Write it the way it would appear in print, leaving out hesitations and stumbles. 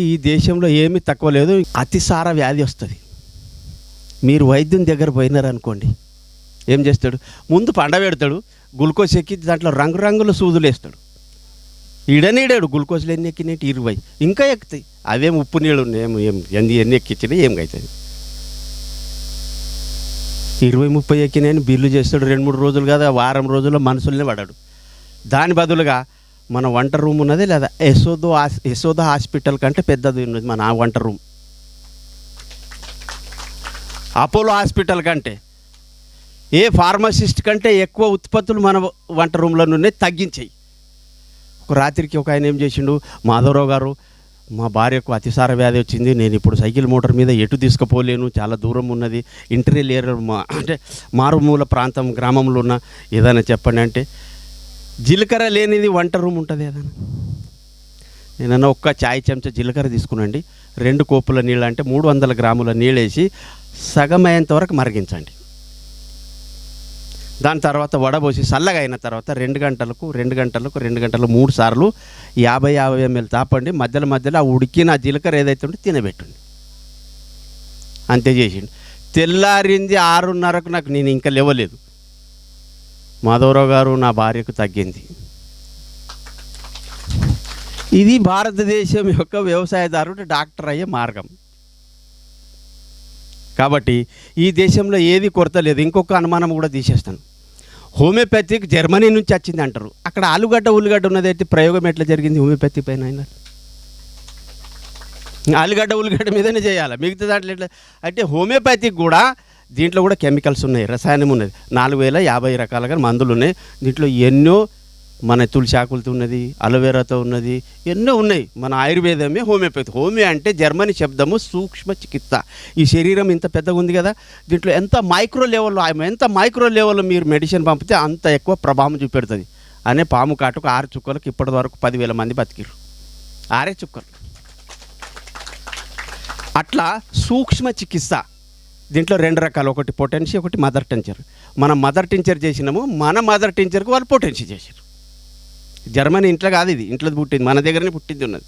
ఈ దేశంలో ఏమీ తక్కువ లేదు. అతిసార వ్యాధి వస్తుంది. మీరు వైద్యం దగ్గర పోయినారనుకోండి, ఏం చేస్తాడు? ముందు పండబెడతాడు, గ్లూకోజ్ ఎక్కి దాంట్లో రంగురంగుల సూదులు వేస్తాడు. ఈడనీడాడు గ్లూకోజ్లు ఎన్ని ఎక్కినట్టు 20 ఇంకా ఎక్కుతాయి. అవేం ఉప్పు నీళ్ళు ఉన్నాయి, ఎన్ని ఎక్కించినా ఏం అవుతుంది? 20-30 ఎక్కినాయని బిల్లు చేస్తాడు. 2-3 రోజులు కాదు, వారం రోజుల్లో మనుషుల్నే పడాడు. దాని బదులుగా మన వంట రూమ్ ఉన్నది, లేదా యశోద హాస్పిటల్ కంటే పెద్దది ఉన్నది మన వంట రూమ్. అపోలో హాస్పిటల్ కంటే, ఏ ఫార్మసిస్ట్ కంటే ఎక్కువ ఉత్పత్తులు మన వంట రూమ్లో నుండి తగ్గించాయి. ఒక రాత్రికి ఒక ఆయన ఏం చేసిండు, మాధవరావు గారు, మా భార్యకు అతిసార వ్యాధి వచ్చింది, నేను ఇప్పుడు సైకిల్ మోటార్ మీద ఎటు తీసుకుపోలేను, చాలా దూరం ఉన్నది, ఇంటీరియర్ ఏరియా అంటే మారుమూల ప్రాంతం గ్రామంలో ఉన్న, ఏదైనా చెప్పండి అంటే, జీలకర్ర లేనిది వంట రూమ్ ఉంటుంది ఏదైనా. నేనన్నా ఒక్క చాయ్ చెంచా జీలకర్ర తీసుకునండి, 2 కోపుల నీళ్ళు అంటే 300 గ్రాముల నీళ్ళు వేసి సగం అయ్యేంత వరకు మరిగించండి. దాని తర్వాత వడబోసి చల్లగా అయిన తర్వాత 2 గంటలకు 3 సార్లు 50 ml తాపండి. మధ్యలో ఆ ఉడికిన జీలకర్ర ఏదైతే ఉంటే తినబెట్టండి. అంతే చేసిండు. తెల్లారింది 6:30కు నాకు, నేను ఇంకా లేవలేదు. మాధవరావు గారు, నా భార్యకు తగ్గింది. ఇది భారతదేశం యొక్క వ్యవసాయదారుడు డాక్టర్ అయ్యే మార్గం. కాబట్టి ఈ దేశంలో ఏది కొరత లేదు. ఇంకొక అనుమానం కూడా తీసేస్తాను. హోమియోపతిక్ జర్మనీ నుంచి వచ్చింది అంటారు. అక్కడ ఆలుగడ్డ ఉల్లిగడ్డ ఉన్నదైతే ప్రయోగం ఎట్లా జరిగింది హోమియోపతి పైన? అయినా ఆలుగడ్డ ఉల్లిగడ్డ మీదనే చేయాలి, మిగతా దాంట్లో ఎట్లా అంటే? హోమియోపతిక్ కూడా దీంట్లో కూడా కెమికల్స్ ఉన్నాయి, రసాయనం ఉన్నది. 4050 రకాలుగా మందులు ఉన్నాయి. దీంట్లో ఎన్నో మన తులసి ఆకులతో ఉన్నది, అలోవెరాతో ఉన్నది, ఎన్నో ఉన్నాయి. మన ఆయుర్వేదమే హోమియోపతి. హోమియో అంటే జర్మనీ శబ్దము సూక్ష్మ చికిత్స. ఈ శరీరం ఇంత పెద్దగా ఉంది కదా, దీంట్లో ఎంత మైక్రో లెవెల్లో మీరు మెడిసిన్ పంపితే అంత ఎక్కువ ప్రభావం చూపెడుతుంది అనే పాము కాటుకు 6 చుక్కలకు ఇప్పటి వరకు 10,000 మంది బతికిరు. 6 చుక్కలు. అట్లా సూక్ష్మ చికిత్స. దీంట్లో 2 రకాలు, ఒకటి పొటెన్షియల్, ఒకటి మదర్ టించర్. మనం మదర్ టించర్ చేసినాము, మన మదర్ టించర్కి వాళ్ళు పొటెన్షియల్ చేశారు. జర్మనీ ఇంట్లో కాదు, ఇది ఇంట్లో పుట్టింది, మన దగ్గరనే పుట్టింది ఉన్నది.